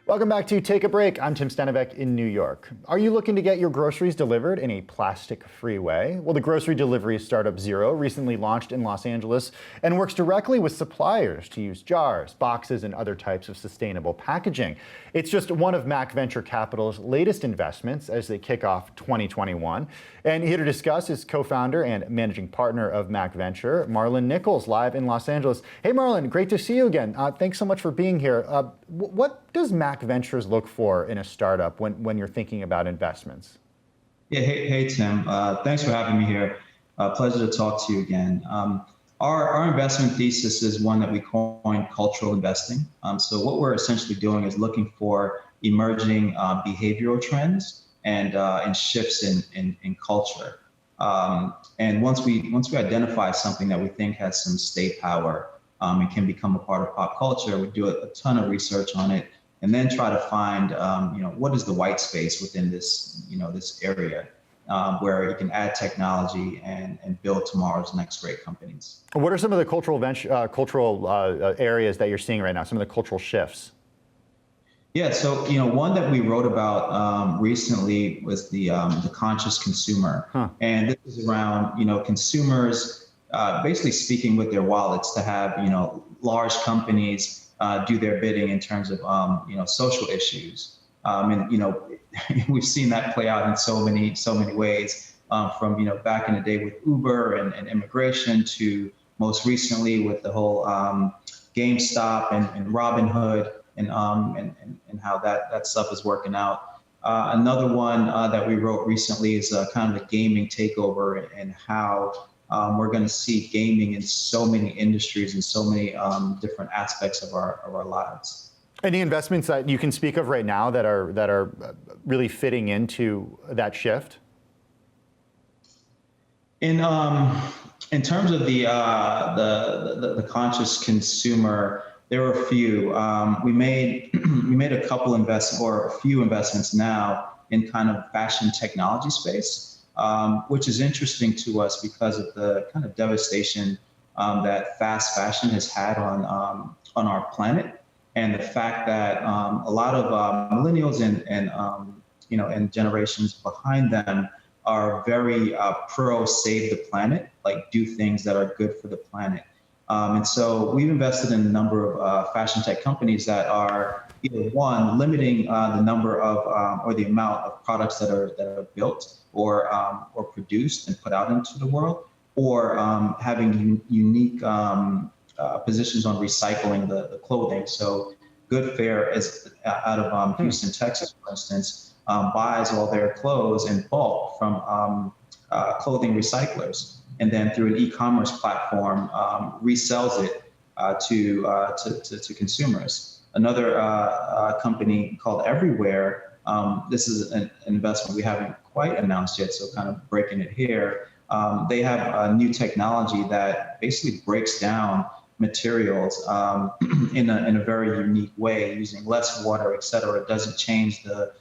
Welcome back to Take a Break. I'm Tim Stenovec in New York. Are you looking to get your groceries delivered in a plastic-free way? Well, the grocery delivery startup Zero recently launched in Los Angeles and works directly with suppliers to use jars, boxes, and other types of sustainable packaging. It's just one of Mac Venture Capital's latest investments as they kick off 2021. And here to discuss is co-founder and managing partner of Mac Venture, Marlon Nichols, live in Los Angeles. Hey, Marlon, great to see you again. Thanks so much for being here. What does Mac Ventures look for in a startup when you're thinking about investments? Yeah, hey Tim. Thanks for having me here. Pleasure to talk to you again. Our investment thesis is one that we coined cultural investing. So what we're essentially doing is looking for emerging behavioral trends and shifts in culture. And once we identify something that we think has some stay power and can become a part of pop culture, we do a ton of research on it, and then try to find, what is the white space within this, this area where you can add technology and build tomorrow's next great companies. What are some of the cultural areas that you're seeing right now? Some of the cultural shifts? Yeah, so one that we wrote about recently was the conscious consumer, and this is around consumers basically speaking with their wallets to have large companies do their bidding in terms of social issues, and we've seen that play out in so many ways, from back in the day with Uber and immigration to most recently with the whole GameStop and Robinhood and how that stuff is working out. Another one that we wrote recently is kind of a gaming takeover and how we're going to see gaming in so many industries and so many different aspects of our lives. Any investments that you can speak of right now that are really fitting into that shift? In terms of the conscious consumer, there were a few. We made a couple investments or a few investments now in kind of fashion technology space, which is interesting to us because of the kind of devastation that fast fashion has had on our planet, and the fact that a lot of millennials and generations behind them are very pro save the planet, like do things that are good for the planet. And so we've invested in a number of fashion tech companies that are either one, limiting the number of or the amount of products that are built or produced and put out into the world, or having unique positions on recycling the clothing. So Good Fair is out of Houston, Texas, for instance, buys all their clothes in bulk from clothing recyclers, and then through an e-commerce platform resells it to consumers. Another company called Everywhere, this is an investment we haven't quite announced yet, so kind of breaking it here. They have a new technology that basically breaks down materials in a very unique way, using less water, et cetera. It doesn't change the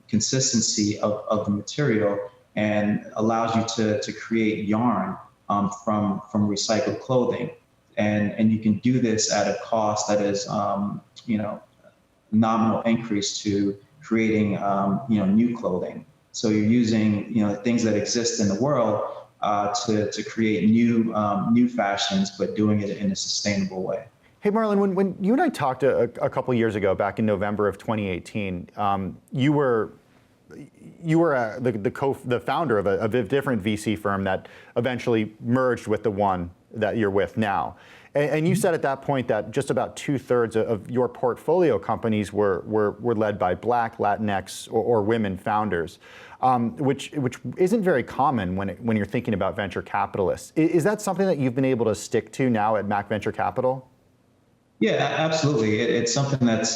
consistency of the material, and allows you to create yarn from recycled clothing, and you can do this at a cost that is nominal increase to creating new clothing. So you're using things that exist in the world to create new fashions, but doing it in a sustainable way. Hey, Marlon, when you and I talked a couple years ago, back in November of 2018, you were the founder of a different VC firm that eventually merged with the one that you're with now. And you said at that point that just about 2/3 of your portfolio companies were led by Black, Latinx, or women founders, which isn't very common when you're thinking about venture capitalists. Is that something that you've been able to stick to now at Mac Venture Capital? Yeah, absolutely. It's something that's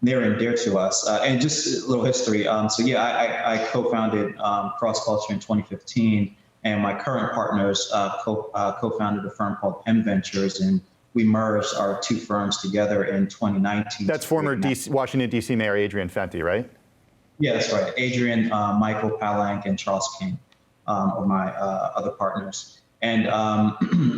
near and dear to us. And just a little history. So yeah, I co-founded Cross Culture in 2015, and my current partners co-founded a firm called M Ventures, and we merged our two firms together in 2019. That's former Washington, D.C. Mayor Adrian Fenty, right? Yeah, that's right. Adrian, Michael Palank, and Charles King are my other partners. And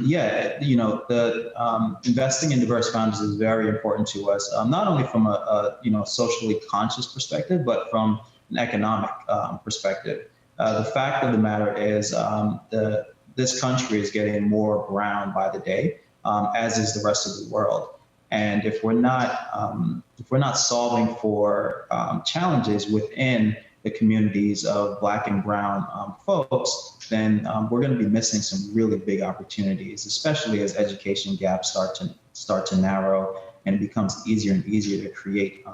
yeah, the investing in diverse founders is very important to us, not only from a socially conscious perspective, but from an economic perspective. The fact of the matter is this country is getting more brown by the day, as is the rest of the world. And if we're not solving for challenges within the communities of Black and brown folks, then we're going to be missing some really big opportunities, especially as education gaps start to narrow and it becomes easier and easier to create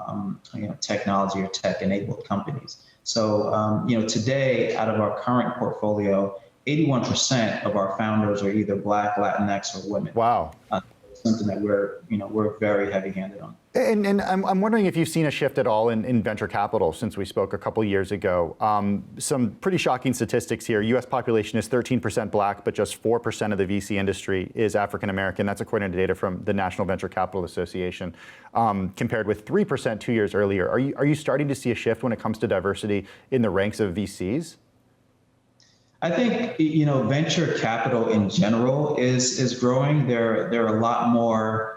technology or tech-enabled companies. So today, out of our current portfolio, 81% of our founders are either Black, Latinx, or women. Wow. Something that we're very heavy-handed on. And I'm wondering if you've seen a shift at all in venture capital since we spoke a couple years ago. Some pretty shocking statistics here. U.S. population is 13% Black, but just 4% of the VC industry is African American. That's according to data from the National Venture Capital Association, compared with 3% 2 years earlier. Are you starting to see a shift when it comes to diversity in the ranks of VCs? I think venture capital in general is growing. There are a lot more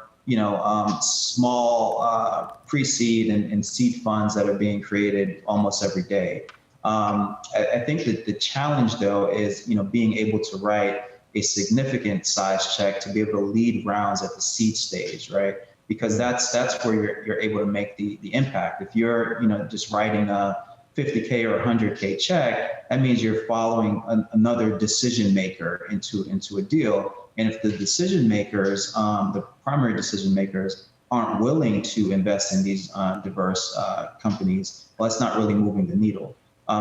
small pre-seed and seed funds that are being created almost every day. I think that the challenge though is being able to write a significant size check to be able to lead rounds at the seed stage, right? Because that's where you're able to make the impact. If you're just writing a $50K or $100K check, that means you're following another decision maker into a deal. And if the decision makers, the primary decision makers, aren't willing to invest in these diverse companies, well, that's not really moving the needle.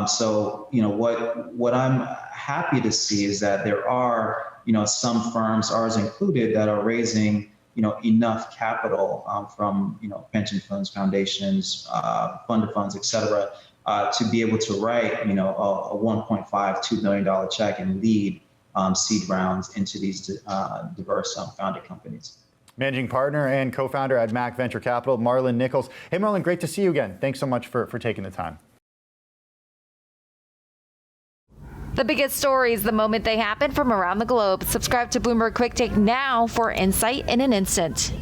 So what I'm happy to see is that there are some firms, ours included, that are raising enough capital from pension funds, foundations, fund of funds, et cetera, to be able to write, a $1.5–2 million check and lead seed rounds into these diverse founded companies. Managing partner and co-founder at Mac Venture Capital, Marlon Nichols. Hey, Marlon, great to see you again. Thanks so much for taking the time. The biggest stories the moment they happen from around the globe. Subscribe to Bloomberg Quicktake now for insight in an instant.